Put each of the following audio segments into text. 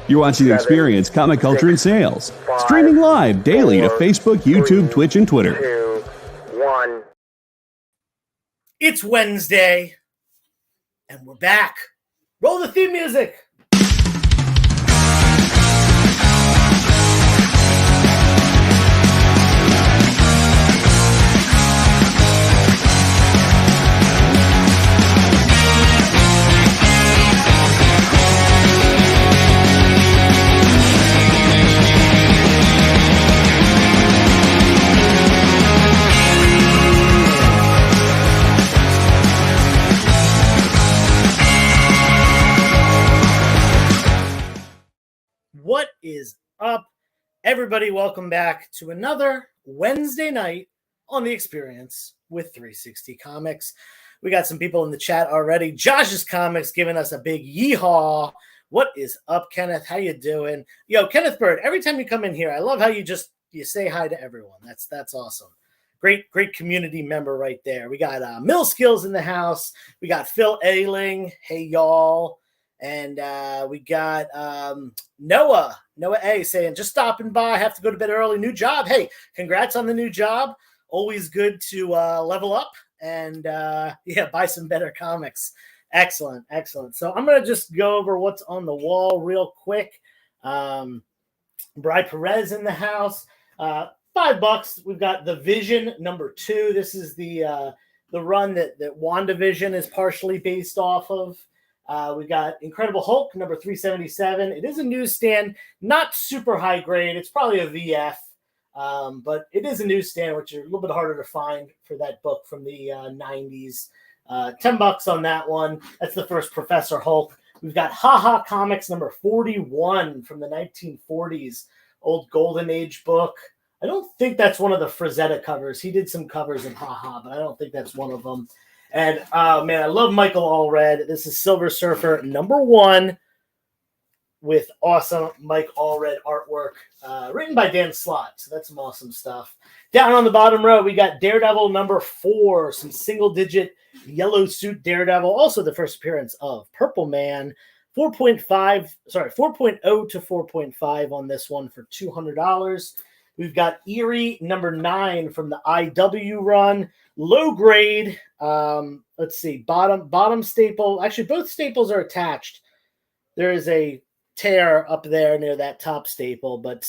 You're watching The Experience, Comic Culture and Sales. Streaming live daily to Facebook, YouTube, Twitch, and Twitter. 2, 1. It's Wednesday, and we're back. Roll the theme music. What is up, everybody? Welcome back to another Wednesday night on The Experience with 360 Comics. We got some people in the chat already. Josh's Comics giving us a big yeehaw. What is up, Kenneth? How you doing? Yo, Kenneth Bird, every time you come in here, I love how you say hi to everyone. That's awesome. Great community member right there. We got Mill Skills in the house. We got Phil Ailing. Hey, y'all. And we got Noah A saying, just stopping by. I have to go to bed early. New job. Hey, congrats on the new job. Always good to level up and, buy some better comics. Excellent. So I'm going to just go over what's on the wall real quick. Bri Perez in the house. $5. We've got The Vision #2. This is the run that WandaVision is partially based off of. We got Incredible Hulk number 377. It is a newsstand, not super high grade. It's probably a VF, but it is a newsstand, which is a little bit harder to find for that book from the 90s. $10 on that one. That's the first Professor Hulk. We've got HaHa Comics number 41 from the 1940s, old Golden Age book. I don't think that's one of the Frazetta covers. He did some covers in HaHa, but I don't think that's one of them. And, man, I love Michael Allred. This is Silver Surfer #1 with awesome Mike Allred artwork written by Dan Slott. So that's some awesome stuff. Down on the bottom row, we got Daredevil #4, some single-digit yellow suit Daredevil. Also the first appearance of Purple Man. 4.0 to 4.5 on this one for $200. We've got Eerie #9 from the IW run. Low grade. Let's see. Bottom staple. Actually, both staples are attached. There is a tear up there near that top staple, but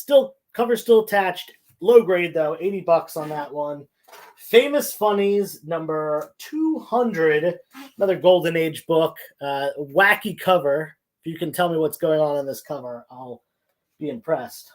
cover still attached. Low grade though. $80 on that one. Famous Funnies #200. Another Golden Age book. Wacky cover. If you can tell me what's going on in this cover, I'll be impressed.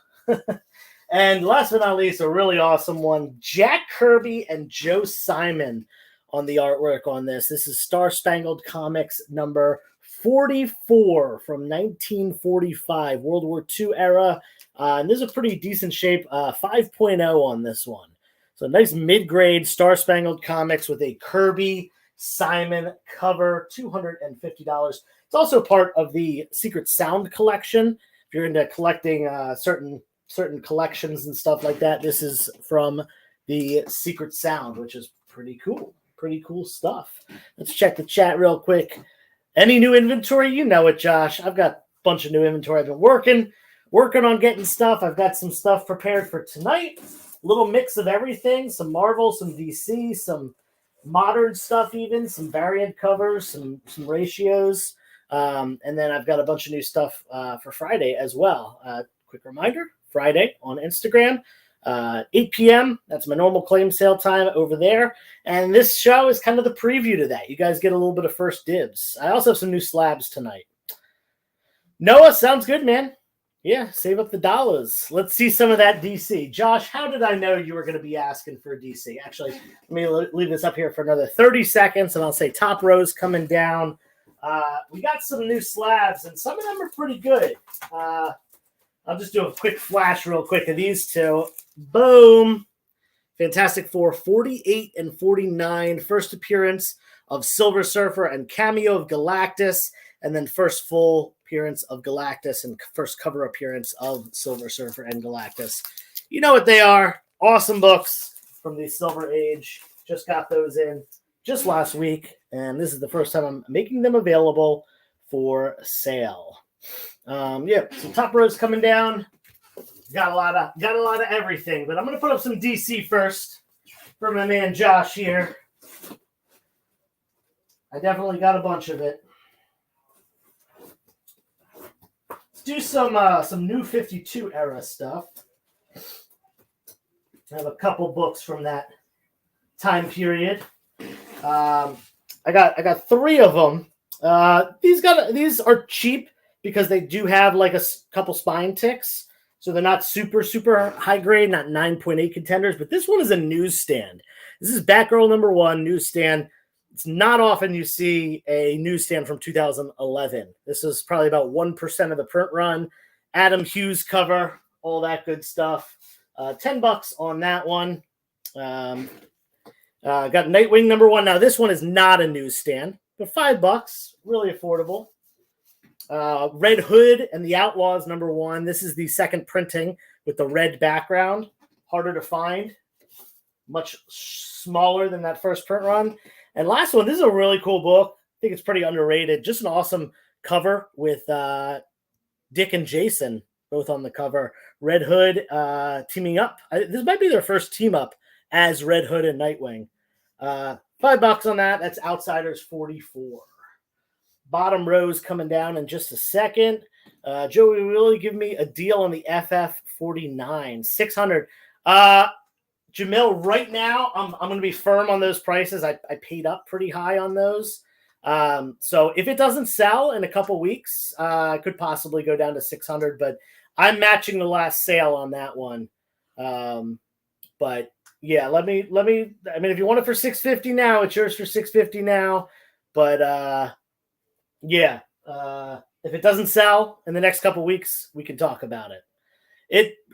And last but not least, a really awesome one, Jack Kirby and Joe Simon on the artwork on this. This is Star Spangled Comics number 44 from 1945, World War II era. And this is a pretty decent shape, 5.0 on this one. So nice mid-grade Star Spangled Comics with a Kirby Simon cover, $250. It's also part of the Secret Sound collection. If you're into collecting certain collections and stuff like that, this is from the Secret Sound, which is pretty cool stuff. Let's check the chat real quick. Any new inventory? You know it, Josh. I've got a bunch of new inventory. I've been working on getting stuff. I've got some stuff prepared for tonight. Little mix of everything, some Marvel, some DC, some modern stuff, even some variant covers, some ratios, and then I've got a bunch of new stuff for Friday as well. Quick reminder, Friday on Instagram, 8 p.m. That's my normal claim sale time over there. And this show is kind of the preview to that. You guys get a little bit of first dibs. I also have some new slabs tonight. Noah, sounds good, man. Yeah, save up the dollars. Let's see some of that DC. Josh, how did I know you were going to be asking for DC? Actually, let me leave this up here for another 30 seconds, and I'll say top rows coming down. We got some new slabs, and some of them are pretty good. I'll just do a quick flash real quick of these two. Boom. Fantastic Four 48 and 49. First appearance of Silver Surfer and cameo of Galactus. And then first full appearance of Galactus and first cover appearance of Silver Surfer and Galactus. You know what they are. Awesome books from the Silver Age. Just got those in just last week. And this is the first time I'm making them available for sale. Yeah, so top row's coming down. Got a lot of everything, but I'm gonna put up some DC first for my man Josh here. I definitely got a bunch of it. Let's do some new 52 era stuff. I have a couple books from that time period. I got 3 of them. These are cheap because they do have like a couple spine ticks. So they're not super high grade, not 9.8 contenders, but this one is a newsstand. This is Batgirl #1 newsstand. It's not often you see a newsstand from 2011. This is probably about 1% of the print run. Adam Hughes cover, all that good stuff. $10 on that one. Got Nightwing #1. Now this one is not a newsstand, but $5, really affordable. Red Hood and the Outlaws #1. This is the second printing with the red background. Harder to find. Much smaller than that first print run. And last one, this is a really cool book. I think it's pretty underrated. Just an awesome cover with Dick and Jason both on the cover. Red Hood teaming up. This might be their first team up as Red Hood and Nightwing. $5 on that. That's Outsiders 44. Bottom row's coming down in just a second. Joey, will you give me a deal on the FF 49? 600. Jamil, right now, I'm going to be firm on those prices. I paid up pretty high on those. So if it doesn't sell in a couple weeks, I could possibly go down to 600, but I'm matching the last sale on that one. But yeah, let me, if you want it for 650 now, it's yours for 650 now. But yeah, if it doesn't sell in the next couple weeks, we can talk about it.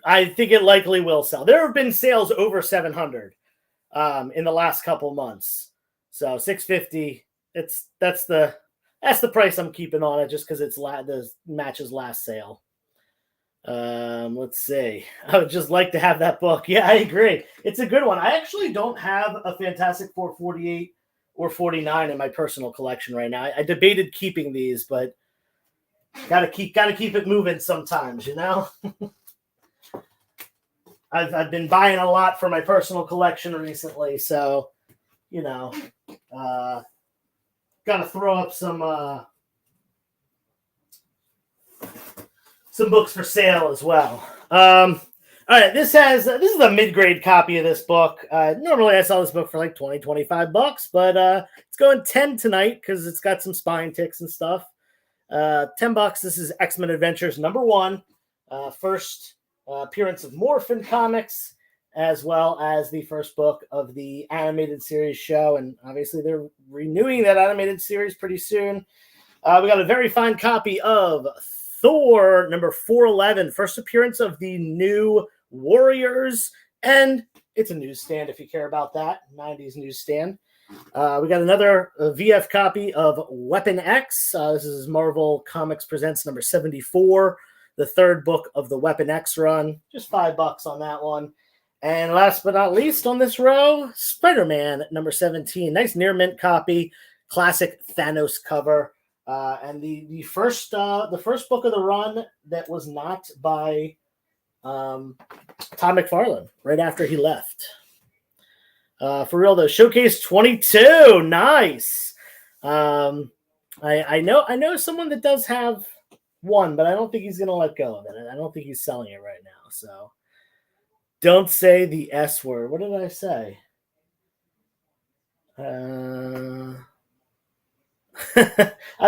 I think it likely will sell. There have been sales over 700 in the last couple months. So 650, that's the price I'm keeping on it just because it's the match's last sale. Let's see. I would just like to have that book. Yeah, I agree. It's a good one. I actually don't have a Fantastic Four 48 or 49 in my personal collection right now. I debated keeping these, but gotta keep it moving sometimes, you know. I've been buying a lot for my personal collection recently, so you know, gotta throw up some books for sale as well. All right, this is a mid-grade copy of this book. Normally I sell this book for like $20-$25, but it's going 10 tonight because it's got some spine ticks and stuff. $10. This is X-Men Adventures #1, first appearance of Morphin Comics, as well as the first book of the animated series show, and obviously they're renewing that animated series pretty soon. We got a very fine copy of Thor #411, first appearance of the new Warriors, and it's a newsstand if you care about that, 90s newsstand. We got another VF copy of Weapon X. This is Marvel Comics Presents #74, the third book of the Weapon X run. Just $5 on that one. And last but not least on this row, Spider-Man #17. Nice near mint copy, classic Thanos cover. And the first book of the run that was not by Todd McFarlane right after he left. For real though, Showcase 22, nice. I know someone that does have one, but I don't think he's gonna let go of it. I don't think he's selling it right now. So don't say the S word. What did I say? I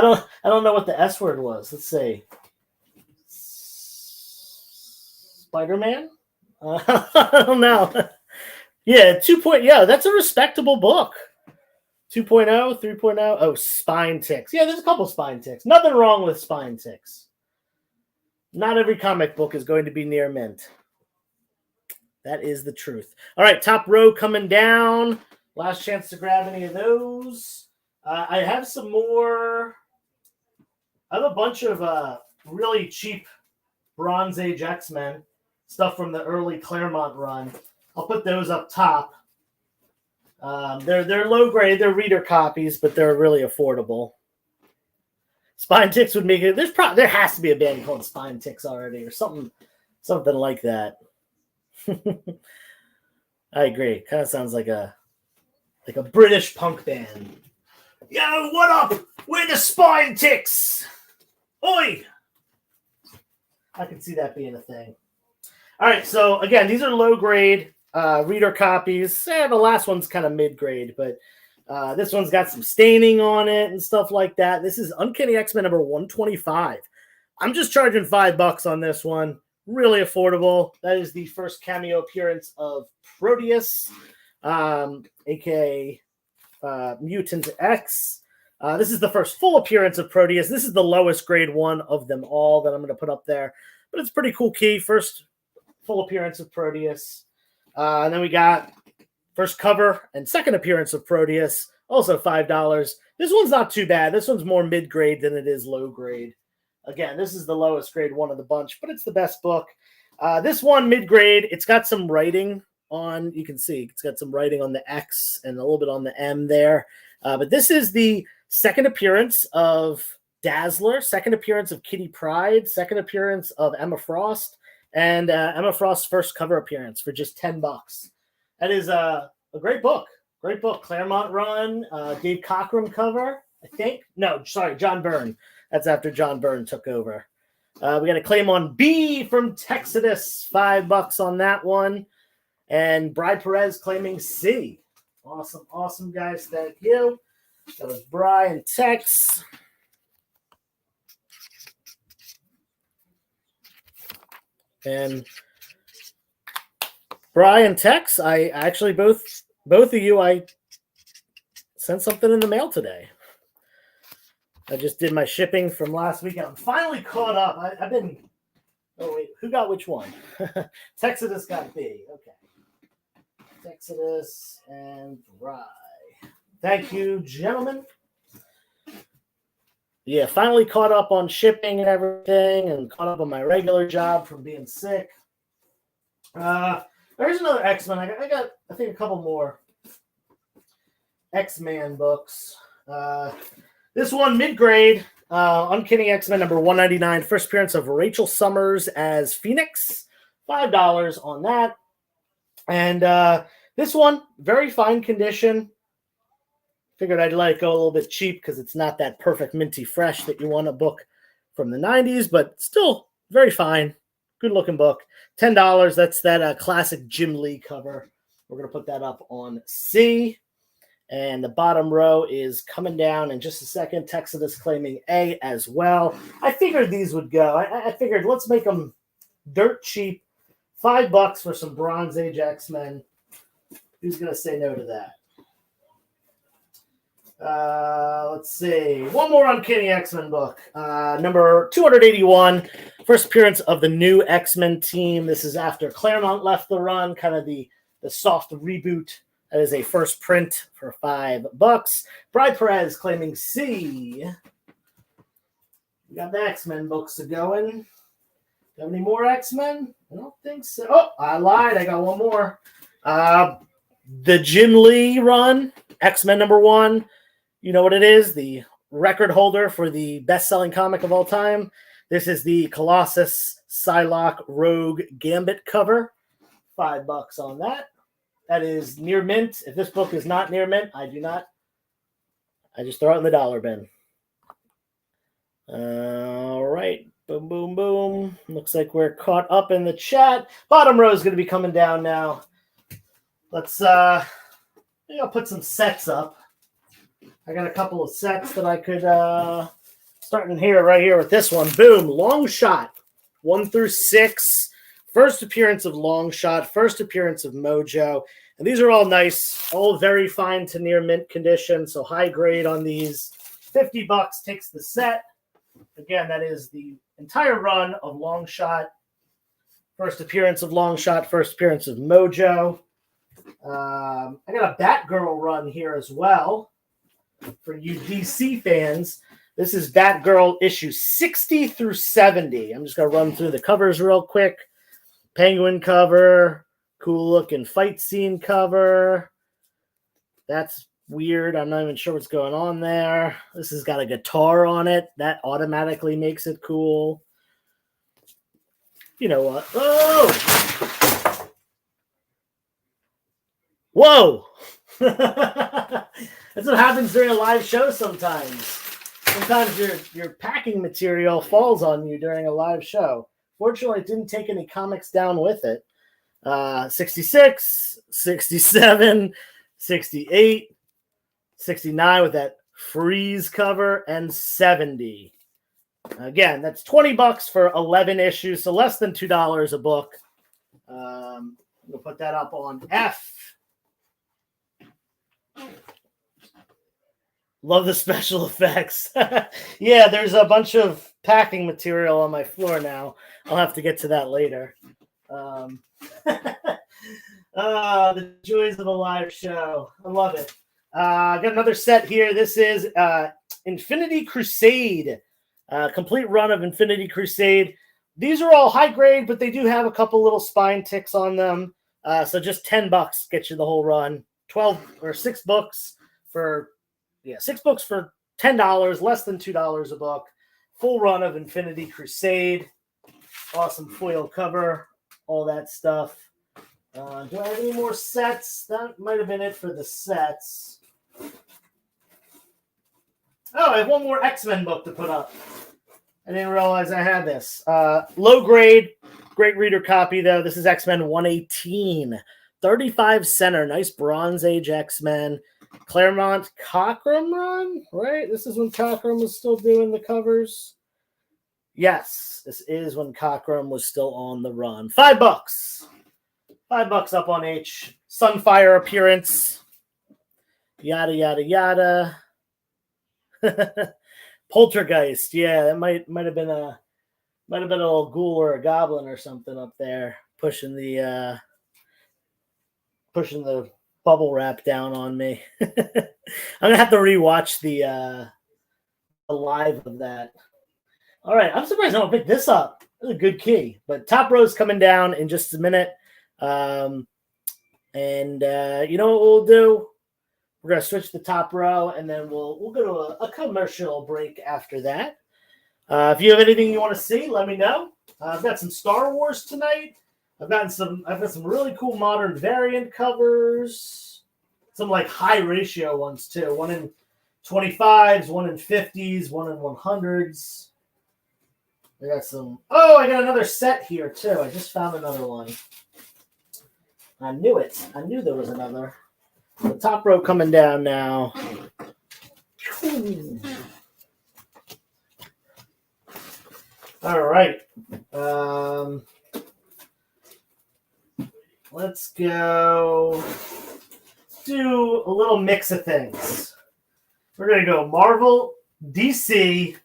don't know what the S word was. Let's see. Spider-Man? I don't know. Yeah, 2. Yeah, that's a respectable book. 2.0, 3.0. Oh, spine ticks. Yeah, there's a couple spine ticks. Nothing wrong with spine ticks. Not every comic book is going to be near mint. That is the truth. All right, top row coming down. Last chance to grab any of those. I have some more. I have a bunch of really cheap Bronze Age X-Men stuff from the early Claremont run. I'll put those up top. They're low grade. They're reader copies, but they're really affordable. Spine Ticks would make it. There has to be a band called Spine Ticks already, or something like that. I agree. Kind of sounds like a British punk band. Yo, what up? We're the Spine Ticks. Oi! I can see that being a thing. All right, so again, these are low grade reader copies. The last one's kind of mid grade, but this one's got some staining on it and stuff like that. This is Uncanny X-Men number 125. I'm just charging $5 on this one. Really affordable. That is the first cameo appearance of Proteus, aka Mutant X. This is the first full appearance of Proteus. This is the lowest grade one of them all that I'm going to put up there. But it's pretty cool key. First full appearance of Proteus. And then we got first cover and second appearance of Proteus, also $5. This one's not too bad. This one's more mid-grade than it is low-grade. Again, this is the lowest grade one of the bunch, but it's the best book. This one, mid-grade, it's got some writing on, you can see, it's got some writing on the X and a little bit on the M there. But this is the second appearance of Dazzler, second appearance of Kitty Pryde, second appearance of Emma Frost, and Emma Frost's first cover appearance for just $10. That is a great book. Great book. Claremont run, Dave Cockrum cover, I think. No, sorry, John Byrne. That's after John Byrne took over. We got a claim on B from Texidus, $5 on that one. And Bri Perez claiming C. Awesome, guys. Thank you. That was Bri and Tex. And Brian Tex, I actually both of you, I sent something in the mail today. I just did my shipping from last week. I'm finally caught up. I've been. Oh wait, who got which one? Texidus got B. Okay. Texidus and Rye. Thank you, gentlemen. Yeah, finally caught up on shipping and everything, and caught up on my regular job from being sick. There's another X-Men. I got, I think, a couple more X-Men books. This one, mid-grade, Uncanny X-Men number 199, first appearance of Rachel Summers as Phoenix, $5 on that. And this one, very fine condition. Figured I'd let it go a little bit cheap because it's not that perfect minty fresh that you want a book from the 90s, but still very fine. Good looking book. $10. That's that classic Jim Lee cover. We're going to put that up on C. And the bottom row is coming down in just a second. Texidus claiming A as well. I figured these would go. I figured let's make them dirt cheap. $5 for some Bronze Age X-Men. Who's going to say no to that? Let's see. One more Uncanny X-Men book. Number 281. First appearance of the new X-Men team. This is after Claremont left the run. Kind of the soft reboot. That is a first print for $5. Bri Perez claiming C. We got the X-Men books going. Got any more X-Men? I don't think so. Oh, I lied. I got one more. The Jim Lee run, X-Men number 1. You know what it is? The record holder for the best-selling comic of all time. This is the Colossus Psylocke Rogue Gambit cover. $5 on that. That is near mint. If this book is not near mint, I just throw it in the dollar bin. All right. Boom, boom, boom. Looks like we're caught up in the chat. Bottom row is going to be coming down now. Let's I'll put some sets up. I got a couple of sets that I could starting here, right here with this one. Boom. Long Shot. 1 through 6. First appearance of Long Shot, first appearance of Mojo. And these are all nice, all very fine to near mint condition. So high grade on these. $50 takes the set. Again, that is the entire run of Long Shot. First appearance of Long Shot, first appearance of Mojo. I got a Batgirl run here as well for you DC fans. This is Batgirl issue 60 through 70. I'm just going to run through the covers real quick. Penguin cover, cool looking fight scene cover. That's weird. I'm not even sure what's going on there. This has got a guitar on it. That automatically makes it cool. You know what? Oh! Whoa! That's what happens during a live show sometimes. Sometimes your packing material falls on you during a live show. Fortunately, it didn't take any comics down with it. 66, 67, 68, 69 with that freeze cover, and 70. Again, that's $20 for 11 issues, so less than $2 a book. We'll put that up on F. Love the special effects. Yeah, there's a bunch of packing material on my floor now. I'll have to get to that later. The joys of a live show. I love it. I got another set here. This is Infinity Crusade. Complete run of Infinity Crusade. These are all high grade, but they do have a couple little spine ticks on them. So just $10 gets you the whole run. 12 or 6 books for 6 books for $10, less than $2 a book. Full run of Infinity Crusade. Awesome foil cover, all that stuff. Do I have any more sets? That might have been it for the sets. Oh, I have one more X-Men book to put up. I didn't realize I had this. Low grade, great reader copy, though. This is X-Men 118. 35 center, nice Bronze Age X-Men. Claremont Cockrum run, right? This is when Cockrum was still doing the covers. Yes, this is when Cockrum was still on the run. $5. $5 up on H. Sunfire appearance. Yada, yada, yada. Poltergeist. Yeah, that might have been a little ghoul or a goblin or something up there pushing the bubble wrap down on me. I'm gonna have to rewatch the live of that. All right, I'm surprised I don't pick this up. That's a good key. But top row's coming down in just a minute. You know what we'll do? We're gonna switch the top row, and then we'll go to a commercial break after that. If you have anything you want to see, let me know. I've got some Star Wars tonight. I've got some really cool modern variant covers. Some like high ratio ones too. One in 25s, one in 50s, one in 100s. I got some. Oh, I got another set here too. I just found another one. I knew it. I knew there was another. The top row coming down now. All right. Let's go do a little mix of things. We're going to go Marvel, DC,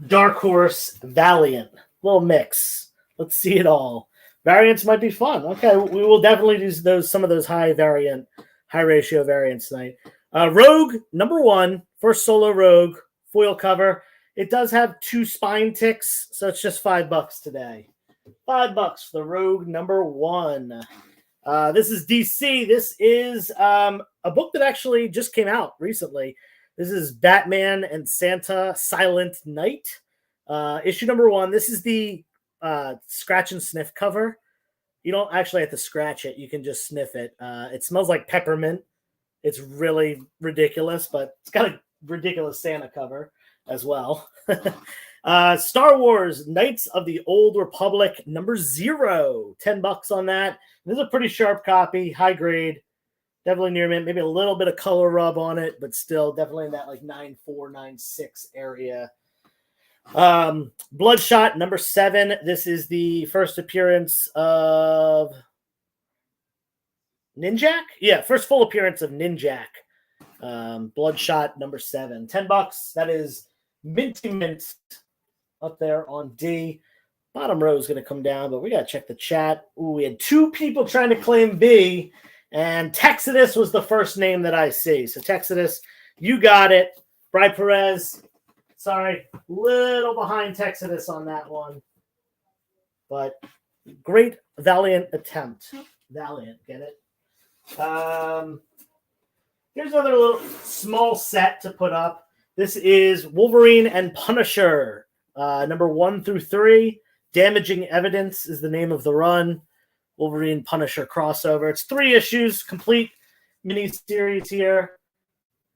Dark Horse, Valiant. Little mix. Let's see it all. Variants might be fun. Okay, we will definitely do some of those high ratio variants tonight. Rogue, number 1, first solo Rogue, foil cover. It does have 2 spine ticks, so it's just $5 today. $5 for the Rogue number 1. This is DC. This is a book that actually just came out recently. This is Batman and Santa Silent Night. Issue number 1. This is the scratch and sniff cover. You don't actually have to scratch it. You can just sniff it. It smells like peppermint. It's really ridiculous, but it's got a ridiculous Santa cover as well. Star Wars Knights of the Old Republic number 0. $10 on that. This is a pretty sharp copy, high grade. Definitely near mint. Maybe a little bit of color rub on it, but still definitely in that like 9.4, 9.6 area. Bloodshot number 7. This is the first appearance of Ninjak. Yeah, first full appearance of Ninjak. Bloodshot number 7. $10. That is minty mint up there on D. Bottom row is going to come down, but we got to check the chat. Ooh, we had 2 people trying to claim B, and Texidus was the first name that I see. So Texidus, you got it. Bri Perez, sorry, little behind Texidus on that one. But great Valiant attempt. Valiant, get it? Here's another little small set to put up. This is Wolverine and Punisher, number 1 through 3. Damaging Evidence is the name of the run. Wolverine Punisher crossover. It's 3 issues, complete mini-series here.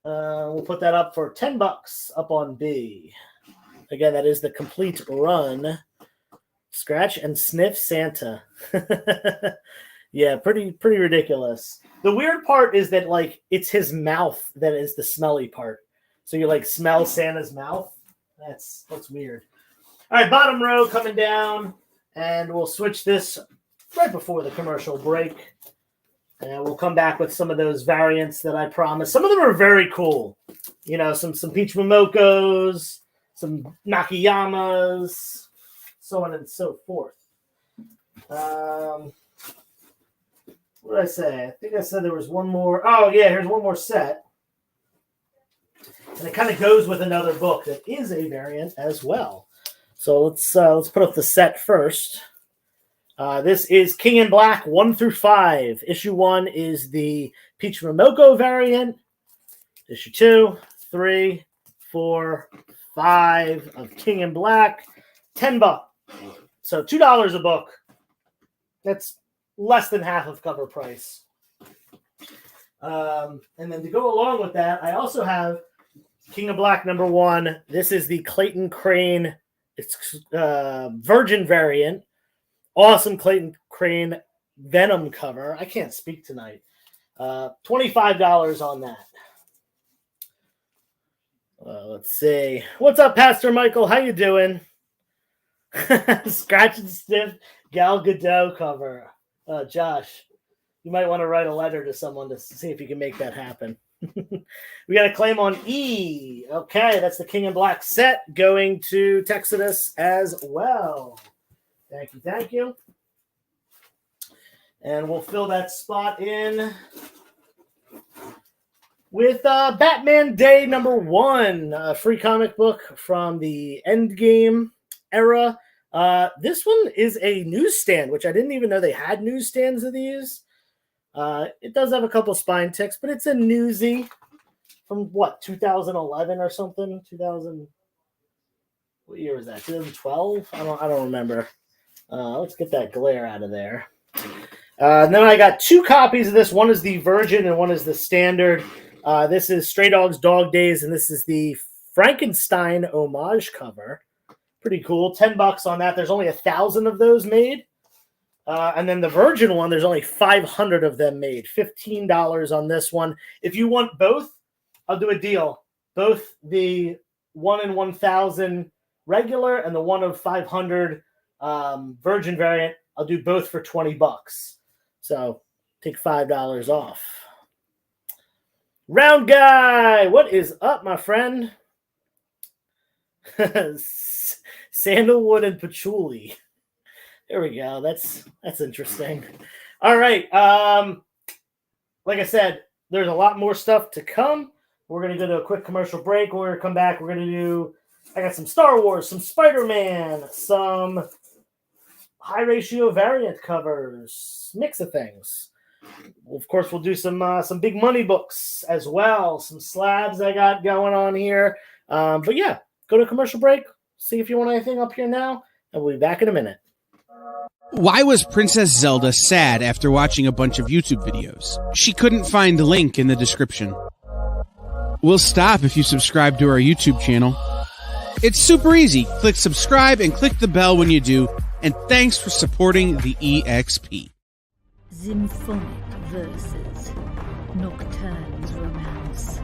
We'll put that up for $10 up on B. Again, that is the complete run. Scratch and sniff Santa. Yeah, pretty ridiculous. The weird part is that, like, it's his mouth that is the smelly part. So you, like, smell Santa's mouth. That's weird. All right, bottom row coming down, and we'll switch this right before the commercial break. And we'll come back with some of those variants that I promised. Some of them are very cool. You know, some Peach Momokos, some Nakiyamas, so on and so forth. What did I say? I think I said there was one more. Oh, yeah, here's one more set. And it kind of goes with another book that is a variant as well. So let's put up the set first. This is King in Black 1 through 5. Issue 1 is the Peach Momoko variant. Issue 2, 3, 4, 5 of King in Black. $10. So $2 a book. That's less than half of cover price. And then to go along with that, I also have King of Black number 1. This is the Clayton Crane. It's Virgin variant. Awesome Clayton Crane Venom cover. I can't speak tonight. $25 on that. Let's see. What's up, Pastor Michael? How you doing? Scratch and Sniff Gal Gadot cover. Josh, you might want to write a letter to someone to see if you can make that happen. We got a claim on E. Okay, that's the King in Black set going to Texas as well. Thank you. And we'll fill that spot in with Batman Day number 1, a free comic book from the Endgame era. This one is a newsstand, which I didn't even know they had newsstands of these. It does have a couple spine ticks, but it's a newsie from 2011 or something? 2000. What year was that? 2012? I don't remember. Let's get that glare out of there. And then I got 2 copies of this. One is the Virgin and one is the Standard. This is Stray Dogs Dog Days, and this is the Frankenstein homage cover. Pretty cool. $10 on that. There's only 1,000 of those made. And then the Virgin one, there's only 500 of them made. $15 on this one. If you want both, I'll do a deal. Both the 1 in 1,000 regular and the 1 of 500 Virgin variant, I'll do both for $20. So take $5 off. Round Guy, what is up, my friend? Sandalwood and patchouli. There we go. That's interesting. All right. Like I said, there's a lot more stuff to come. We're going to go to a quick commercial break. We're going to come back. We're going to do, I got some Star Wars, some Spider-Man, some high ratio variant covers, mix of things. Of course, we'll do some big money books as well. Some slabs I got going on here. But yeah, go to commercial break. See if you want anything up here now. And we'll be back in a minute. Why was Princess Zelda sad after watching a bunch of YouTube videos? She couldn't find a link in the description. We'll stop if you subscribe to our YouTube channel. It's super easy. Click subscribe and click the bell when you do. And thanks for supporting the EXP. Symphonic verses, Nocturne's romance.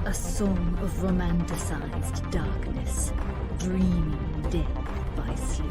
A song of romanticized darkness, dreaming death by sleep.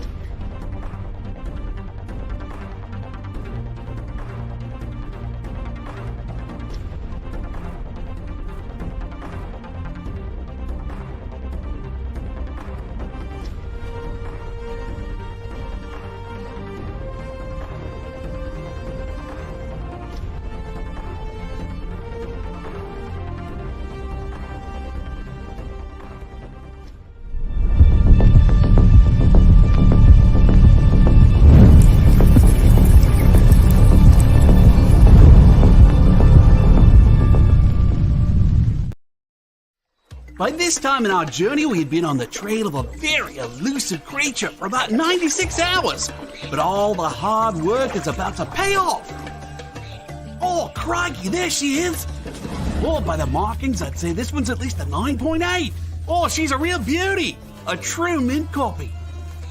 By this time in our journey, we had been on the trail of a very elusive creature for about 96 hours. But all the hard work is about to pay off. Oh, crikey, there she is. Oh, by the markings, I'd say this one's at least a 9.8. Oh, she's a real beauty. A true mint copy.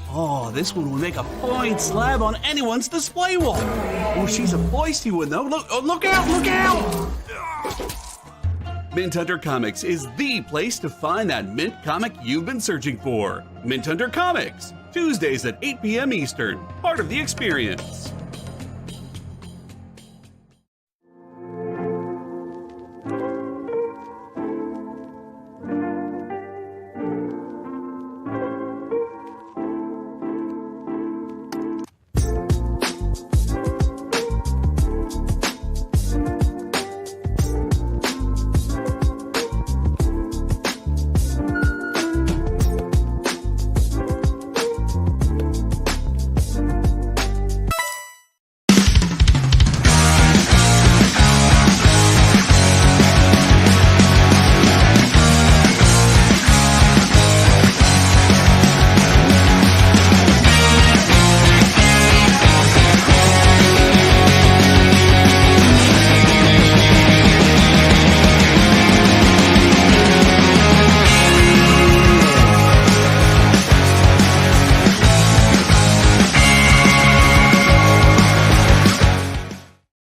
Oh, this one will make a fine slab on anyone's display wall. Oh, she's a feisty one, though. Look out, look out! Mint Hunter Comics is the place to find that mint comic you've been searching for. Mint Hunter Comics, Tuesdays at 8 p.m. Eastern, part of the experience.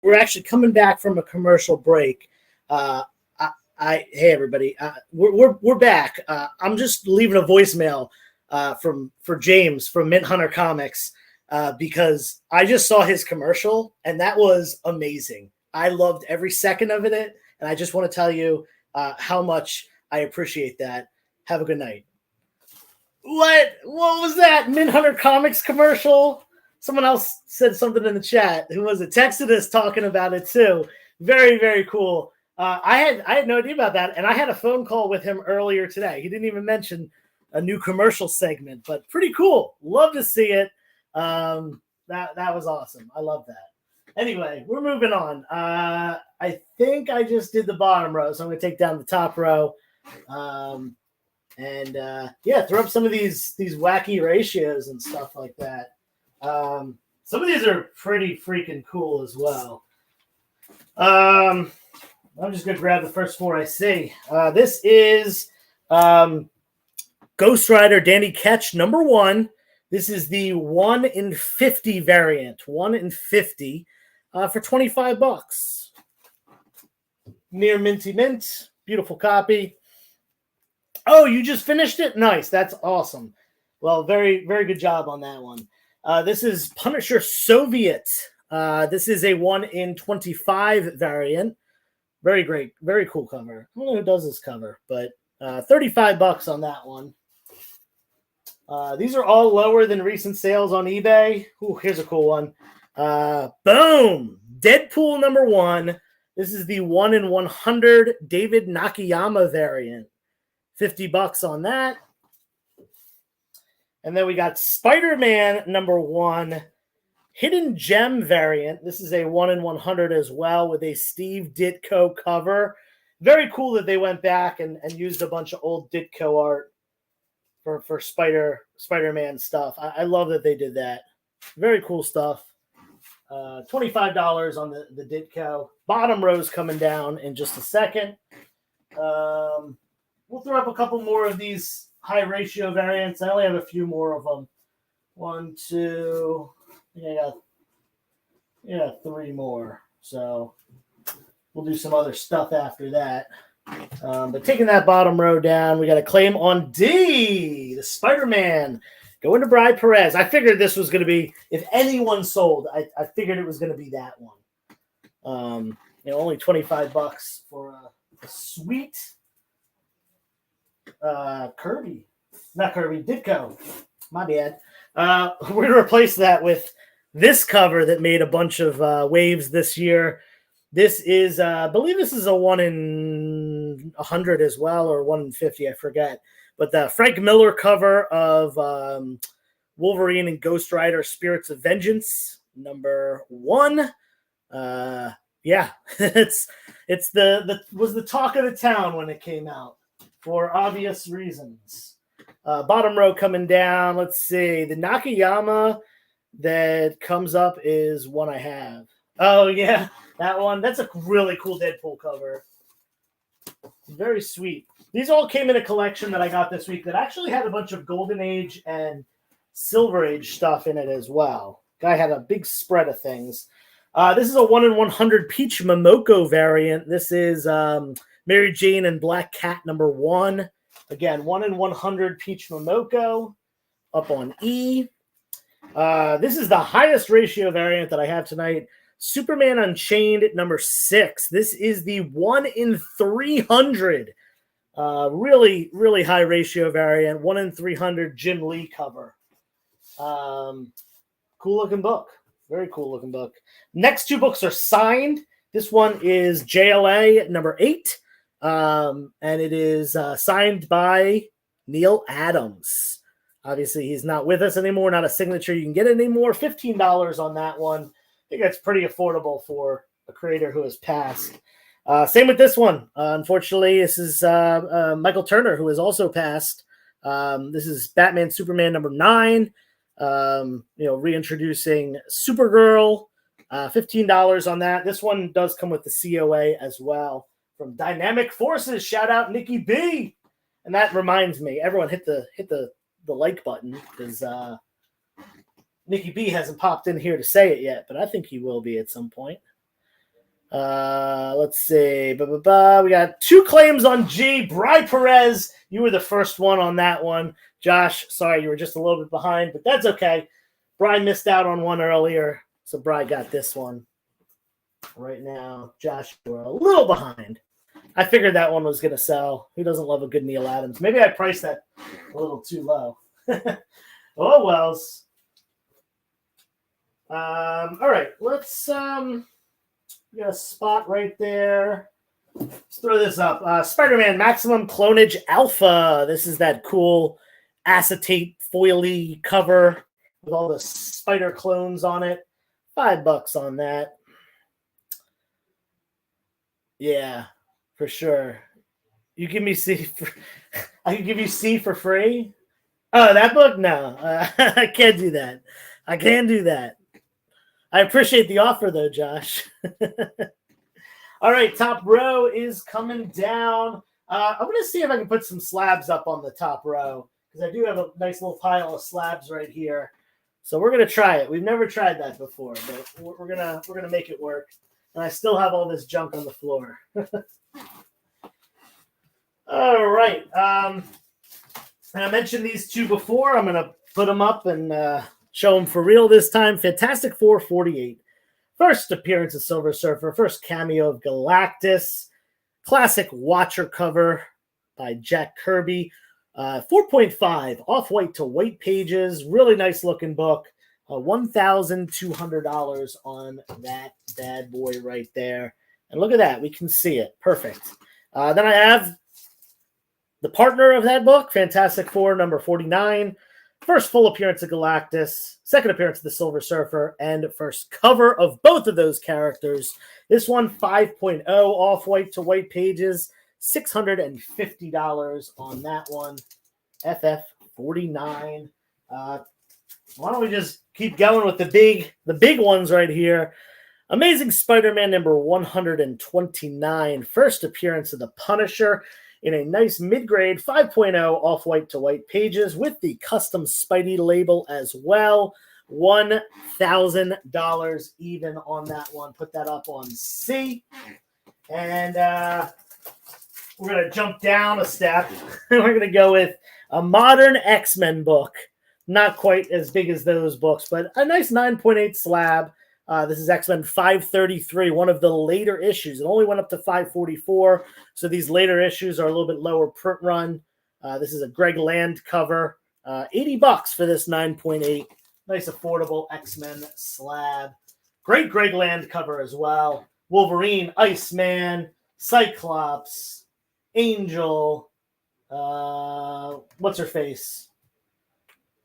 We're actually coming back from a commercial break. Hey everybody, we're back. I'm just leaving a voicemail for James from Mint Hunter Comics because I just saw his commercial and that was amazing. I loved every second of it, and I just want to tell you how much I appreciate that. Have a good night. What was that? Mint Hunter Comics commercial? Someone else said something in the chat. Who was it? Texted us talking about it too. Very, very cool. I had no idea about that, and I had a phone call with him earlier today. He didn't even mention a new commercial segment, but pretty cool. Love to see it. That was awesome. I love that. Anyway, we're moving on. I think I just did the bottom row, so I'm going to take down the top row. Throw up some of these wacky ratios and stuff like that. Some of these are pretty freaking cool as well. I'm just going to grab the first four I see. This is Ghost Rider Danny Ketch #1. This is the 1 in 50 variant. 1 in 50 for $25. Near minty mint. Beautiful copy. Oh, you just finished it? Nice. That's awesome. Well, very, very good job on that one. This is Punisher Soviet. This is a 1 in 25 variant. Very great. Very cool cover. I don't know who does this cover, but $35 on that one. These are all lower than recent sales on eBay. Ooh, here's a cool one. Boom! Deadpool #1. This is the 1 in 100 David Nakayama variant. $50 on that. And then we got Spider-Man #1 Hidden Gem variant. This is a 1 in 100 as well with a Steve Ditko cover. Very cool that they went back and used a bunch of old Ditko art for Spider-Man stuff. I love that they did that. Very cool stuff. $25 on the Ditko. Bottom row's coming down in just a second. We'll throw up a couple more of these high ratio variants. I only have a few more of them. 1, 2, I got 3 more. So we'll do some other stuff after that. But taking that bottom row down, we got a claim on D, the Spider-Man, going to Bride Perez. I figured this was going to be, if anyone sold, I figured it was going to be that one. Only $25 for a sweet Kirby. Not Kirby, Ditko. My bad. We're going to replace that with this cover that made a bunch of waves this year. This is, I believe this is a 1 in 100 as well, or 1 in 50, I forget. But the Frank Miller cover of Wolverine and Ghost Rider Spirits of Vengeance, #1. It's was the talk of the town when it came out. for obvious reasons. Bottom row coming down. Let's see. The Nakayama that comes up is one I have. Oh, yeah. That one. That's a really cool Deadpool cover. Very sweet. These all came in a collection that I got this week that actually had a bunch of Golden Age and Silver Age stuff in it as well. Guy had a big spread of things. This is a 1 in 100 Peach Momoko variant. This is Mary Jane and Black Cat #1. Again, 1 in 100 Peach Momoko up on E. This is the highest ratio variant that I have tonight. Superman Unchained #6. This is the 1 in 300. Really, really high ratio variant. 1 in 300 Jim Lee cover. Cool looking book. Very cool looking book. Next two books are signed. This one is JLA #8. And it is signed by Neil Adams. Obviously, he's not with us anymore. Not a signature you can get anymore. $15 on that one. I think that's pretty affordable for a creator who has passed. Same with this one. Unfortunately, this is Michael Turner, who has also passed. This is Batman Superman #9. Reintroducing Supergirl. $15 on that. This one does come with the COA as well from Dynamic Forces. Shout out Nikki B. And that reminds me, everyone hit the like button because Nikki B hasn't popped in here to say it yet, but I think he will be at some point. Let's see. We got 2 claims on G. Bri Perez, you were the first one on that one. Josh, sorry, you were just a little bit behind, but that's okay. Bri missed out on one earlier, so Bri got this one right now. Josh, you were a little behind. I figured that one was going to sell. Who doesn't love a good Neil Adams? Maybe I priced that a little too low. Oh, wells. All right, let's we got a spot right there. Let's throw this up. Spider-Man Maximum Clonage Alpha. This is that cool acetate foily cover with all the spider clones on it. $5 on that. Yeah, for sure. You give me C for I can give you C for free. Oh, that book? No, I can't do that. I can't do that. I appreciate the offer, though, Josh. All right, top row is coming down. I'm going to see if I can put some slabs up on the top row because I do have a nice little pile of slabs right here. So we're going to try it. We've never tried that before, but we're gonna make it work. And I still have all this junk on the floor. All right. And I mentioned these two before. I'm going to put them up and show them for real this time. Fantastic Four 48. First appearance of Silver Surfer. First cameo of Galactus. Classic Watcher cover by Jack Kirby. 4.5 off-white to white pages. Really nice looking book. $1,200 on that bad boy right there. And look at that. We can see it. Perfect. Then I have the partner of that book, Fantastic Four number 49. First full appearance of Galactus. Second appearance of the Silver Surfer. And first cover of both of those characters. This one, 5.0 off-white to white pages. $650 on that one. FF49. Why don't we just keep going with the big ones right here? Amazing Spider-Man number 129. First appearance of the Punisher in a nice mid-grade 5.0 off-white to white pages with the custom Spidey label as well. $1,000 even on that one. Put that up on C. And we're going to jump down a step. We're going to go with a modern X-Men book. Not quite as big as those books, but a nice 9.8 slab. This is X-Men 533, one of the later issues. It only went up to 544, so these later issues are a little bit lower print run. This is a Greg Land cover. $80 for this 9.8. Nice affordable X-Men slab. Great Greg Land cover as well. Wolverine, Iceman, Cyclops, Angel, what's her face?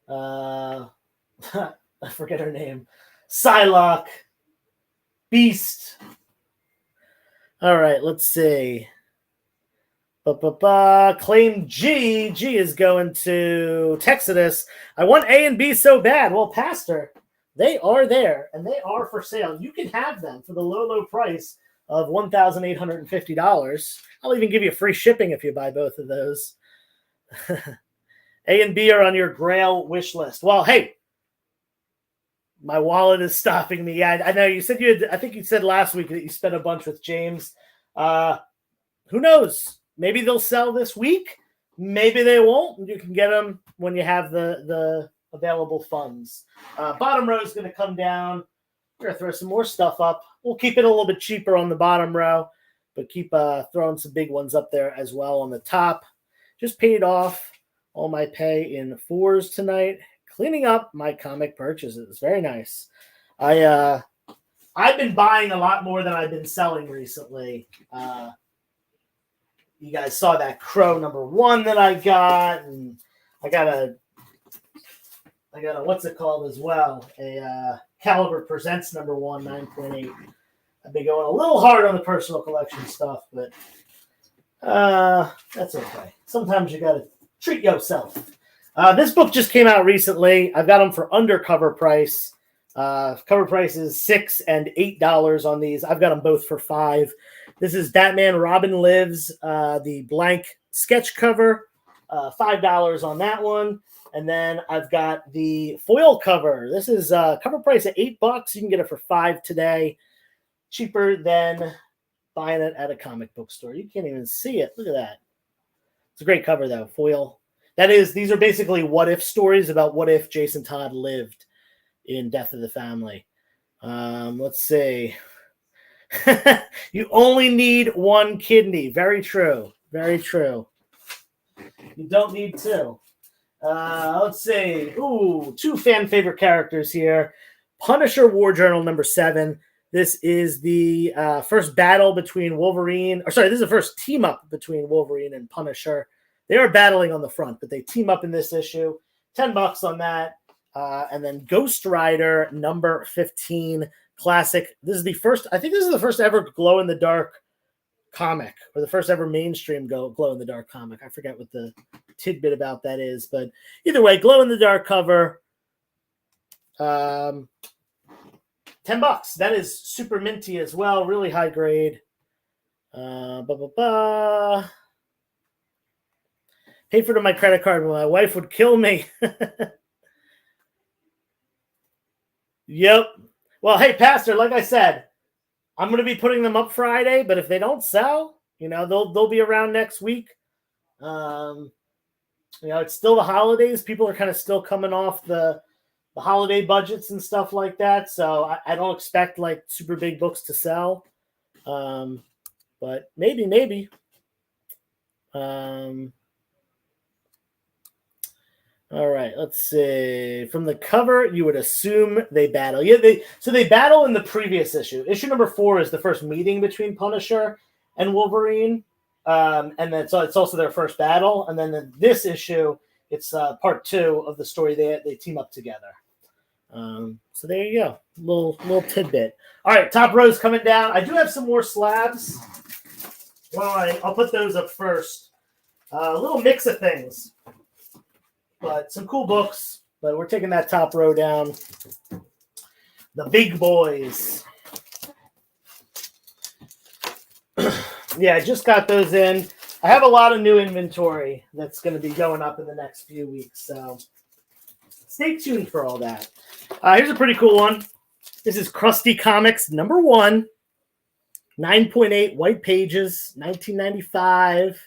I forget her name. Psylocke, Beast. All right, let's see. Claim G. G is going to Texas. I want A and B so bad. Well, Pastor, they are there, and they are for sale. You can have them for the low, low price of $1,850. I'll even give you free shipping if you buy both of those. A and B are on your Grail wish list. Well, hey, my wallet is stopping me. I know you said I think you said last week that you spent a bunch with James. Who knows? Maybe they'll sell this week. Maybe they won't. You can get them when you have the available funds. Bottom row is going to come down. We're going to throw some more stuff up. We'll keep it a little bit cheaper on the bottom row, but keep throwing some big ones up there as well on the top. Just paid off all my pay in 4s tonight. Cleaning up my comic purchases. Very nice. I've been buying a lot more than I've been selling recently. You guys saw that Crow #1 that I got, and I got a what's it called as well? A Caliber Presents #1 9.8. I've been going a little hard on the personal collection stuff, but that's okay. Sometimes you gotta treat yourself. This book just came out recently. I've got them for under cover price. Cover price is $6 and $8 on these. I've got them both for $5. This is Batman Robin Lives, the blank sketch cover, $5 on that one. And then I've got the foil cover. This is cover price at $8. You can get it for $5 today. Cheaper than buying it at a comic book store. You can't even see it. Look at that. It's a great cover, though. Foil. These are basically what if stories about what if Jason Todd lived in Death of the Family. Let's see. You only need one kidney. Very true. Very true. You don't need two. Let's see. Ooh, 2 fan favorite characters here. Punisher War Journal #7. This is the first battle between Wolverine. This is the first team up between Wolverine and Punisher. They are battling on the front, but they team up in this issue. $10 on that. And then Ghost Rider #15 classic. This is the first, I think this is the first ever glow in the dark comic, or the first ever mainstream glow in the dark comic. I forget what the tidbit about that is, but either way, glow in the dark cover. $10. That is super minty as well. Really high grade. Paid for it on my credit card, but my wife would kill me. Yep. Well, hey, Pastor, like I said, I'm going to be putting them up Friday, but if they don't sell, they'll be around next week. It's still the holidays. People are kind of still coming off the holiday budgets and stuff like that. So I don't expect like super big books to sell. But maybe. All right, let's see. From the cover, you would assume they battle. Yeah, they battle in the previous issue. Issue #4 is the first meeting between Punisher and Wolverine, and then so it's also their first battle. And then in this issue, it's part 2 of the story. They team up together. So there you go, little tidbit. All right, top row's coming down. I do have some more slabs. Well, I'll put those up first. A little mix of things. But some cool books, but we're taking that top row down. The big boys. Yeah, I just got those in. I have a lot of new inventory that's going to be going up in the next few weeks, so stay tuned for all that. Here's a pretty cool one. This is Krusty Comics #1, 9.8 white pages, 1995.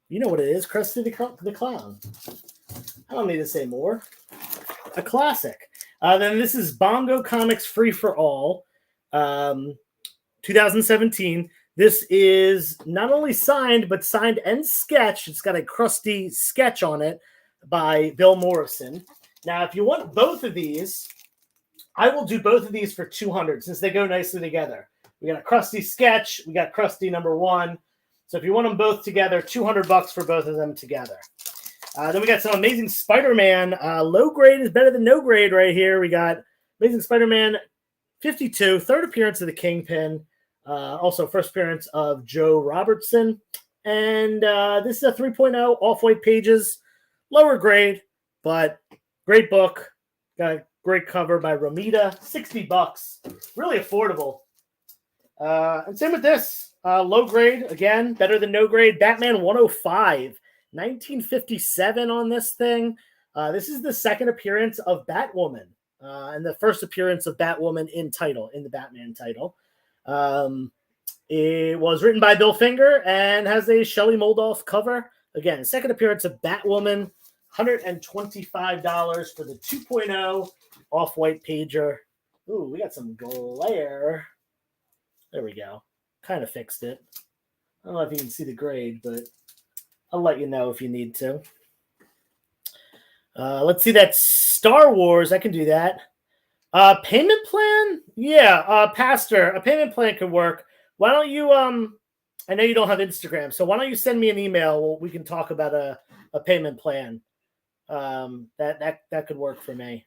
You know what it is, Krusty the Clown. I don't need to say more. A classic. Then this is Bongo Comics Free for All, 2017. This is not only signed, but signed and sketched. It's got a Krusty sketch on it by Bill Morrison. Now, if you want both of these, I will do both of these for $200 since they go nicely together. We got a Krusty sketch. We got Krusty #1. So if you want them both together, $200 for both of them together. Then we got some Amazing Spider-Man. Low grade is better than no grade right here. We got Amazing Spider-Man 52, third appearance of the Kingpin. Also first appearance of Joe Robertson. And this is a 3.0 off-white pages, lower grade, but great book. Got a great cover by Romita, $60, really affordable. And same with this, low grade, again, better than no grade. Batman 105, 1957 on this thing. This is the second appearance of Batwoman, and the first appearance of Batwoman in the Batman title. It was written by Bill Finger and has a Shelley Moldoff cover. Again, second appearance of Batwoman, $125 for the 2.0 off-white pager. Ooh, we got some glare. There we go. Kind of fixed it. I don't know if you can see the grade, but I'll let you know if you need to. Let's see that Star Wars. I can do that. Payment plan? Yeah, Pastor, a payment plan could work. Why don't you, I know you don't have Instagram, so why don't you send me an email? We can talk about a payment plan. That could work for me.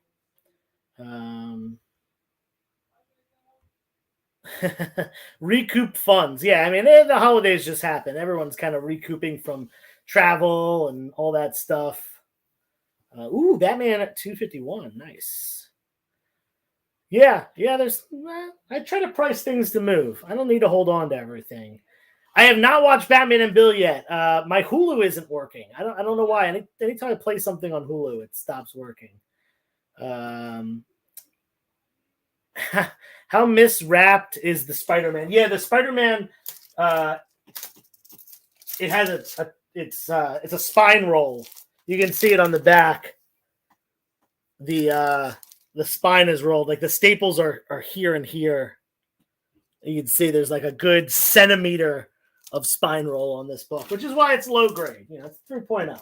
Recoup funds. Yeah, I mean, the holidays just happen. Everyone's kind of recouping from travel and all that stuff. Ooh, Batman at 251. Nice. Yeah, I try to price things to move. I don't need to hold on to everything. I have not watched Batman and Bill yet. My Hulu isn't working. I don't know why. Anytime I play something on Hulu, it stops working. How miswrapped is the Spider-Man? Yeah, the Spider-Man. It has it's a spine roll. You can see it on the back. The spine is rolled. Like the staples are here and here. You can see there's like a good centimeter of spine roll on this book, which is why it's low grade. You know, it's 3.0.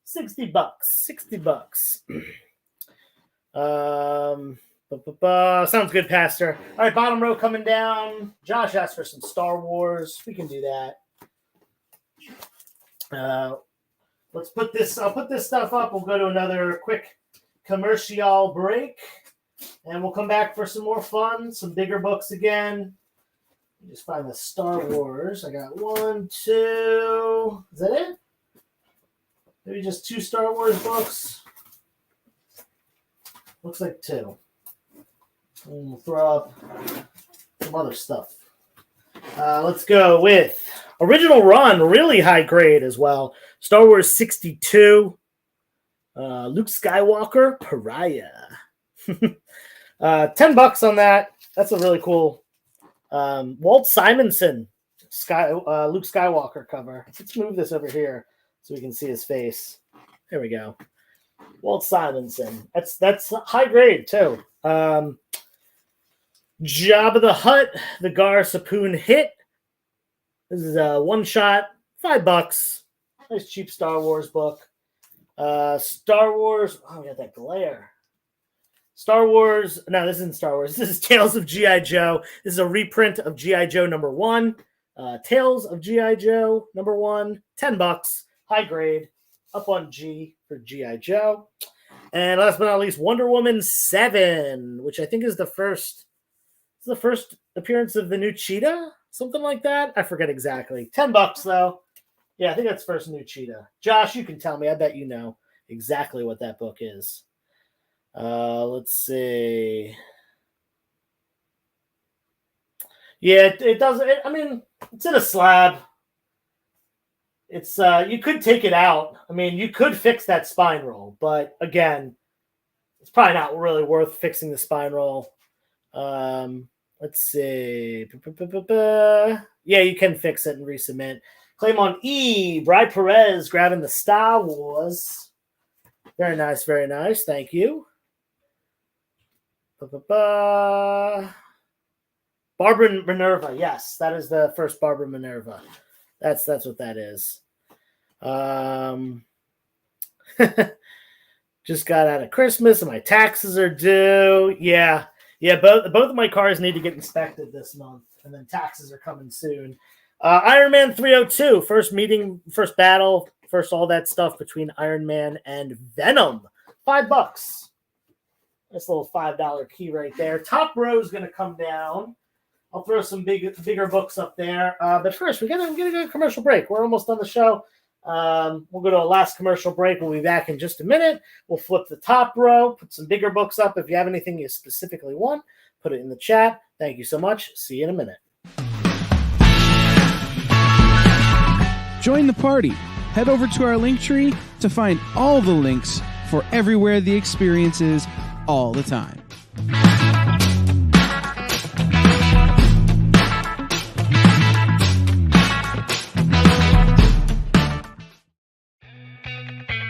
$60. Sounds good, Pastor. All right, bottom row coming down. Josh asked for some Star Wars. We can do that. Let's put this. I'll put this stuff up. We'll go to another quick commercial break, and we'll come back for some more fun, some bigger books again. Just find the Star Wars. I got 1, 2. Is that it? Maybe just 2 Star Wars books. Looks like 2. And we'll throw up some other stuff. Let's go with original run, really high grade as well. Star Wars 62. Luke Skywalker, Pariah. $10 on that. That's a really cool Walt Simonson Luke Skywalker cover. Let's move this over here so we can see his face. There we go. Walt Simonson. That's high grade too. Jabba the Hutt, the Gar Sapoon hit. This is a one shot, $5. Nice cheap Star Wars book. Star Wars. Oh, we got that glare. Star Wars. No, this isn't Star Wars. This is Tales of G.I. Joe. This is a reprint of G.I. Joe #1. Tales of G.I. Joe #1. $10. High grade. Up on G for G.I. Joe. And last but not least, Wonder Woman 7, which I think is the first appearance of the new Cheetah. Something like that. I forget exactly. $10 though. Yeah, I think that's first new Cheetah. Josh, you can tell me. I bet you know exactly what that book is. Let's see. Yeah, it does. I mean, it's in a slab. It's you could take it out. I mean, you could fix that spine roll, but again, it's probably not really worth fixing the spine roll. Let's see. Yeah, you can fix it and resubmit. Claim on E. Bri Perez grabbing the Star Wars. Very nice, very nice. Thank you. Barbara Minerva. Yes, that is the first Barbara Minerva. That's what that is. Just got out of Christmas and my taxes are due. Yeah. Both of my cars need to get inspected this month, and then taxes are coming soon. Iron Man 302, first meeting, first battle, first all that stuff between Iron Man and Venom. $5. Nice little $5 key right there. Top row is going to come down. I'll throw some bigger books up there. But first, we gotta go to commercial break. We're almost on the show. We'll go to a last commercial break. We'll be back in just a minute. We'll flip the top row, put some bigger books up. If you have anything you specifically want, put it in the chat. Thank you so much. See you in a minute. Join the party. Head over to our link tree to find all the links for everywhere the experience is all the time.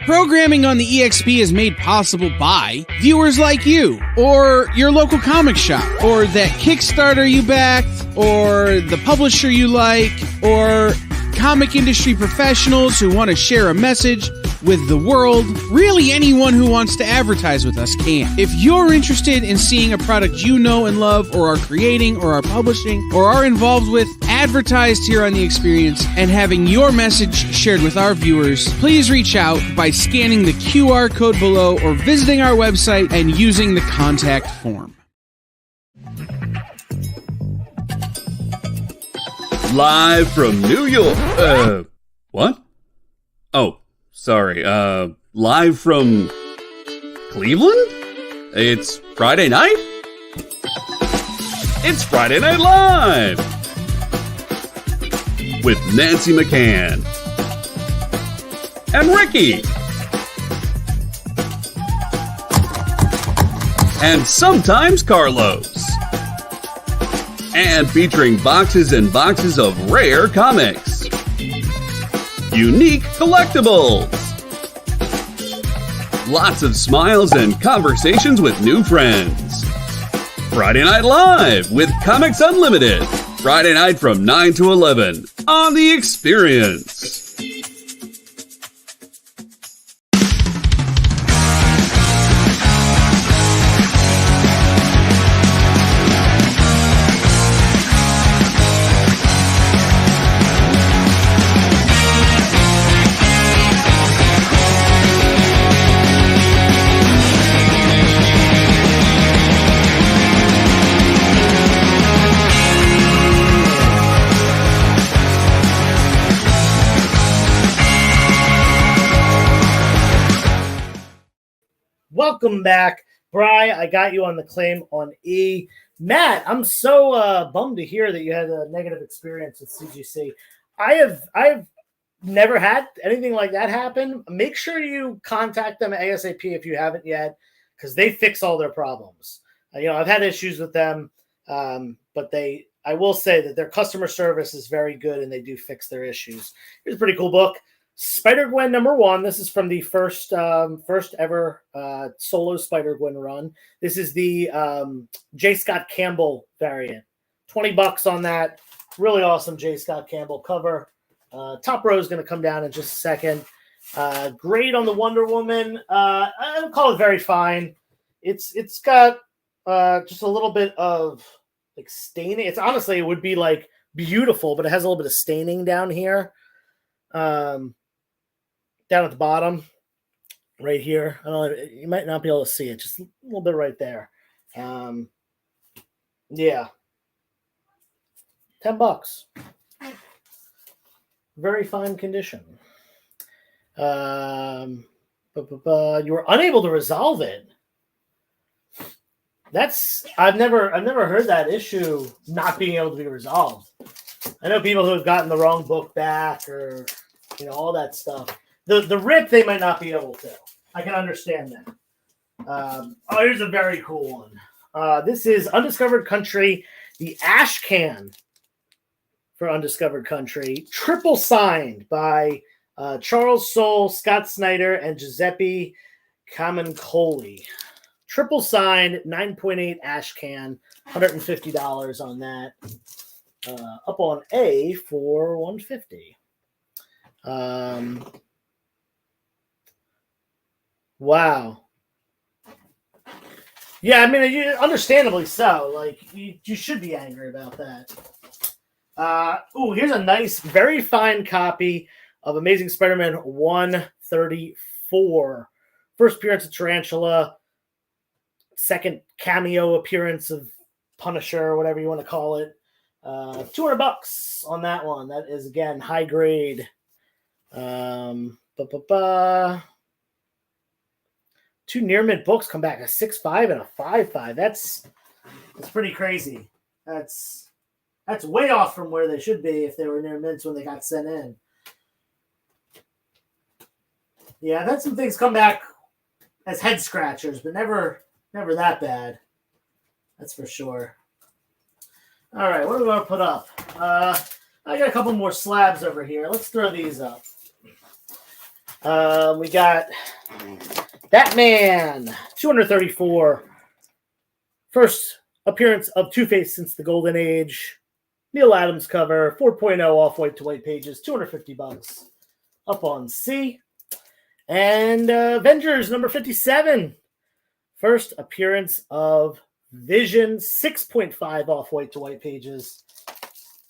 Programming on the EXP is made possible by viewers like you, or your local comic shop, or that Kickstarter you backed, or the publisher you like, or comic industry professionals who want to share a message with the world. Really, anyone who wants to advertise with us can. If you're interested in seeing a product you know and love, or are creating, or are publishing, or are involved with, advertised here on The Experience, and having your message shared with our viewers, please reach out by scanning the QR code below or visiting our website and using the contact form. Live from New York. What? Oh, sorry. Live from Cleveland? It's Friday night? It's Friday Night Live! With Nancy McCann. And Ricky. And sometimes Carlos. And featuring boxes and boxes of rare comics. Unique collectibles. Lots of smiles and conversations with new friends. Friday Night Live with Comics Unlimited. Friday night from 9 to 11 on The Experience. Welcome back. Bri, I got you on the claim on E. Matt, I'm so bummed to hear that you had a negative experience with CGC. I've never had anything like that happen. Make sure you contact them ASAP if you haven't yet, because they fix all their problems. I've had issues with them, but I will say that their customer service is very good and they do fix their issues. Here's a pretty cool book. Spider-Gwen #1. This is from the first ever solo Spider-Gwen run. This is the J. Scott Campbell variant. $20 on that. Really awesome J. Scott Campbell cover. Top row is going to come down in just a second. Grade on the Wonder Woman. I would call it very fine. It's got just a little bit of like staining. It's honestly, it would be like beautiful, but it has a little bit of staining down here. Down at the bottom, right here. I don't know, you might not be able to see it, just a little bit right there. Yeah. $10. Very fine condition. You were unable to resolve it. I've never heard that issue not being able to be resolved. I know people who have gotten the wrong book back or all that stuff. The rip, they might not be able to. I can understand that. Here's a very cool one. This is Undiscovered Country, the Ash Can for Undiscovered Country. Triple signed by Charles Soule, Scott Snyder, and Giuseppe Camuncoli. Triple signed, 9.8 Ash Can, $150 on that. Up on A for $150. Wow. Yeah, I mean, understandably so. Like, you should be angry about that. Here's a nice, very fine copy of Amazing Spider-Man 134. First appearance of Tarantula. Second cameo appearance of Punisher, or whatever you want to call it. $200 on that one. That is, again, high grade. Two near mint books come back, a 6.5 and a 5.5. That's pretty crazy. That's way off from where they should be if they were near mints when they got sent in. Yeah, I've had some things come back as head scratchers, but never that bad. That's for sure. All right, what do we want to put up? I got a couple more slabs over here. Let's throw these up. We got Batman, 234. First appearance of Two-Face since the Golden Age. Neil Adams cover, 4.0 off-white to white pages, $250. Up on C. And Avengers, number 57. First appearance of Vision, 6.5 off-white to white pages,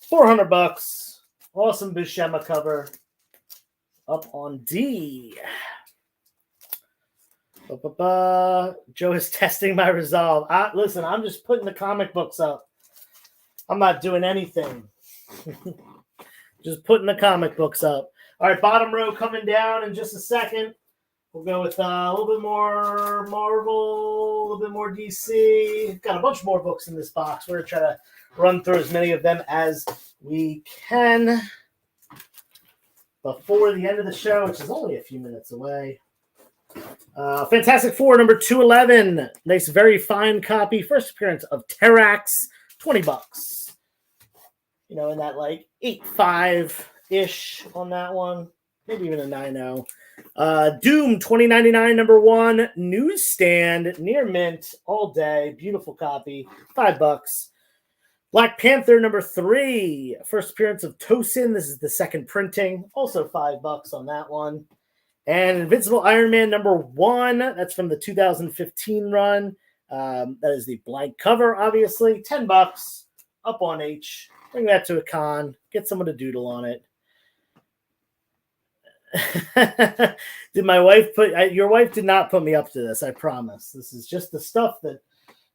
$400. Awesome Buscema cover. Up on D. Joe is testing my resolve. Listen, I'm just putting the comic books up. I'm not doing anything. Just putting the comic books up. All right, bottom row coming down in just a second. We'll go with a little bit more Marvel, a little bit more DC. Got a bunch more books in this box. We're going to try to run through as many of them as we can before the end of the show, which is only a few minutes away. Fantastic Four, number 211. Nice, very fine copy. First appearance of Terrax, $20. You know, in that like 8.5-ish on that one. Maybe even a 9.0. Doom, 2099, number 1. Newsstand, near mint, all day. Beautiful copy. $5. Black Panther, number 3. First appearance of Tosin. This is the second printing. Also $5 on that one. And Invincible Iron Man, number 1. That's from the 2015 run. That is the blank cover, obviously. $10. Up on H. Bring that to a con. Get someone to doodle on it. Did my wife your wife did not put me up to this, I promise. This is just the stuff that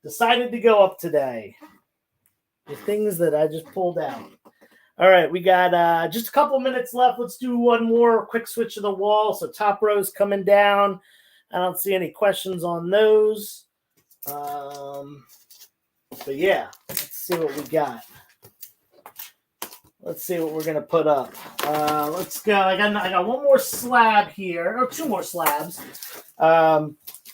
decided to go up today. The things that I just pulled out. All right, we got just a couple minutes left. Let's do one more quick switch of the wall. So top row's coming down. I don't see any questions on those. But yeah, let's see what we got. Let's see what we're going to put up. Let's go. I got one more slab here, or two more slabs.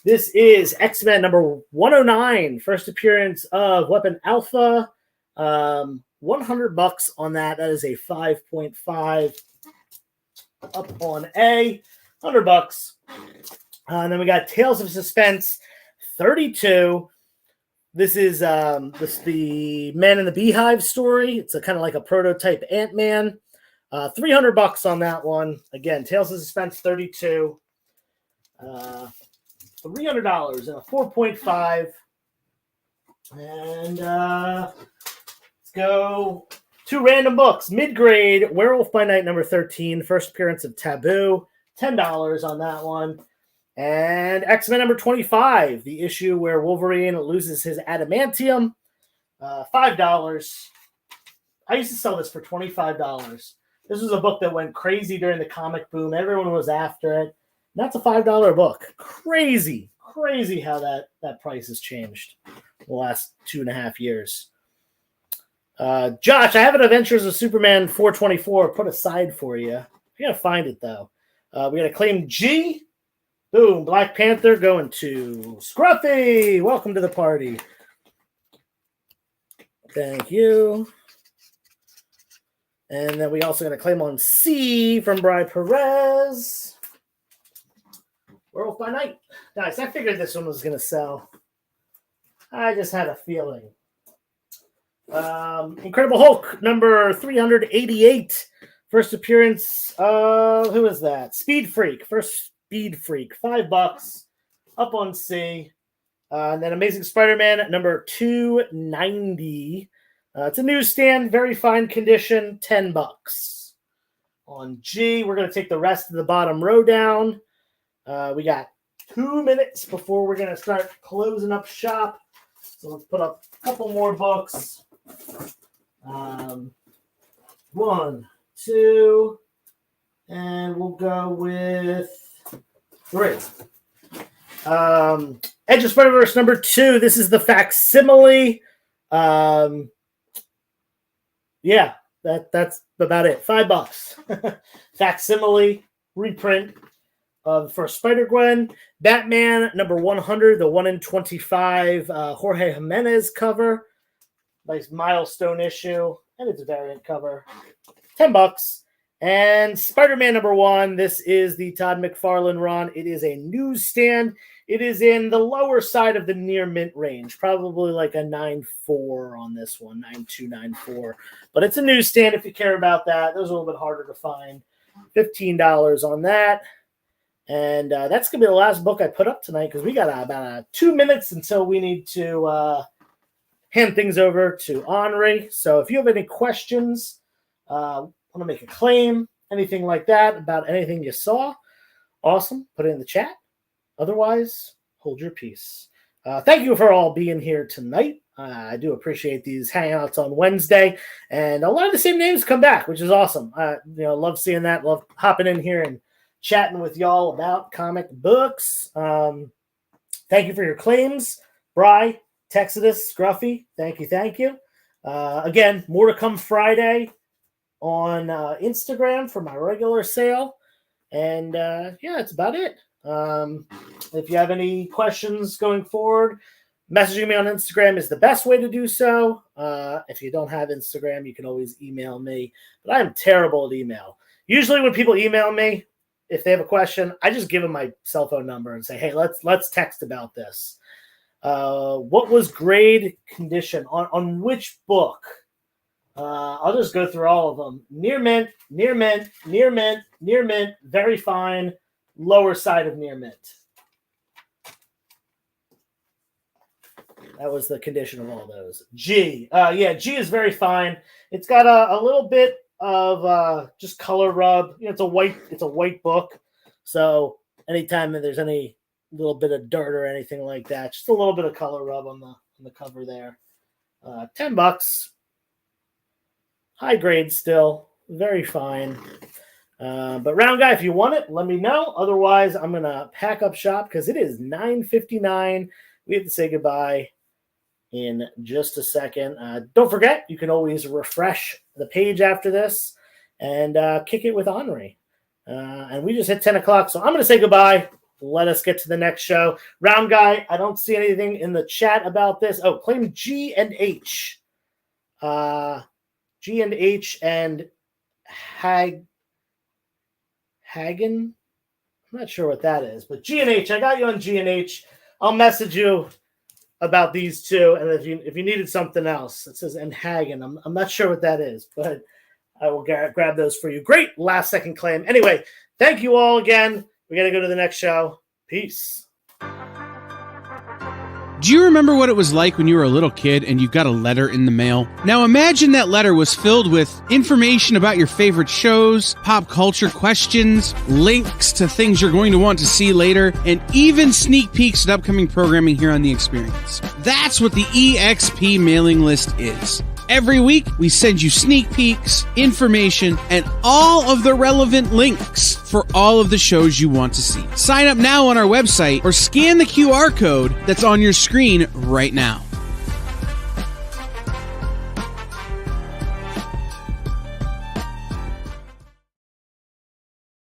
This is X-Men number 109, first appearance of Weapon Alpha. $100 on that. That is a 5.5 up on A. $100. And then we got Tales of Suspense 32. This is the Man in the Beehive story. It's a kind of like a prototype Ant-Man. $300 on that one. Again, Tales of Suspense 32. $300 and a 4.5. And let's go 2 random books. Mid-grade, Werewolf by Night number 13. First appearance of Taboo. $10 on that one. And X-Men number 25, the issue where Wolverine loses his adamantium, $5. I used to sell this for $25. This was a book that went crazy during the comic boom. Everyone was after it. And that's a $5 book. Crazy how that price has changed the last 2.5 years. Josh, I have an Adventures of Superman 424 put aside for you. I gotta find it, though. We got to claim G. Boom, Black Panther going to Scruffy. Welcome to the party. Thank you. And then we also got a claim on C from Bri Perez. Werewolf by Night. Nice. I figured this one was going to sell. I just had a feeling. Incredible Hulk, number 388. First appearance of, who is that? Speed Freak. First Speed Freak, $5 up on C. And then Amazing Spider-Man number 290. It's a newsstand, very fine condition, $10. On G, we're going to take the rest of the bottom row down. We got 2 minutes before we're going to start closing up shop. So let's put up a couple more books. 1, 2, and we'll go with 3. Edge of Spider-Verse number 2. This is the facsimile. Yeah, that's about it. $5. Facsimile reprint of the first Spider-Gwen. Batman number 100, the 1 in 25 Jorge Jimenez cover. Nice milestone issue, and it's a variant cover. $10. And Spider-Man number 1. This is the Todd McFarlane run. It is a newsstand. It is in the lower side of the near mint range, probably like a 9.4 on this one, 9.2, 9.4. But it's a newsstand if you care about that. Those are a little bit harder to find. $15 on that. And that's going to be the last book I put up tonight because we got about 2 minutes until we need to hand things over to Henri. So if you have any questions, want to make a claim, anything like that about anything you saw, awesome. Put it in the chat. Otherwise, hold your peace. Thank you for all being here tonight. I do appreciate these hangouts on Wednesday. And a lot of the same names come back, which is awesome. Love seeing that. Love hopping in here and chatting with y'all about comic books. Thank you for your claims. Bri, Texidus, Scruffy, thank you. Again, more to come Friday on Instagram for my regular sale. And that's about it. If you have any questions going forward, messaging me on Instagram is the best way to do so. If you don't have Instagram, you can always email me. But I am terrible at email. Usually when people email me, if they have a question, I just give them my cell phone number and say, hey, let's text about this. What was grade condition on which book? I'll just go through all of them. Near mint, near mint, near mint, near mint, very fine, lower side of near mint. That was the condition of all those. G. G is very fine. It's got a little bit of just color rub. It's a white book. So anytime that there's any little bit of dirt or anything like that, just a little bit of color rub on the cover there. $10. High grade still. Very fine. But Round Guy, if you want it, let me know. Otherwise, I'm going to pack up shop because it is 9:59. We have to say goodbye in just a second. Don't forget, you can always refresh the page after this and kick it with Henri. And we just hit 10 o'clock, so I'm going to say goodbye. Let us get to the next show. Round Guy, I don't see anything in the chat about this. Oh, claim G and H. G and H and Hagen. I'm not sure what that is, but G and H. I got you on G and H. I'll message you about these two, and if you needed something else, it says and Hagen. I'm not sure what that is, but I will grab those for you. Great last second claim. Anyway, thank you all again. We got to go to the next show. Peace. Do you remember what it was like when you were a little kid and you got a letter in the mail? Now imagine that letter was filled with information about your favorite shows, pop culture questions, links to things you're going to want to see later, and even sneak peeks at upcoming programming here on The Experience. That's what the EXP mailing list is. Every week, we send you sneak peeks, information, and all of the relevant links for all of the shows you want to see. Sign up now on our website or scan the QR code that's on your screen right now.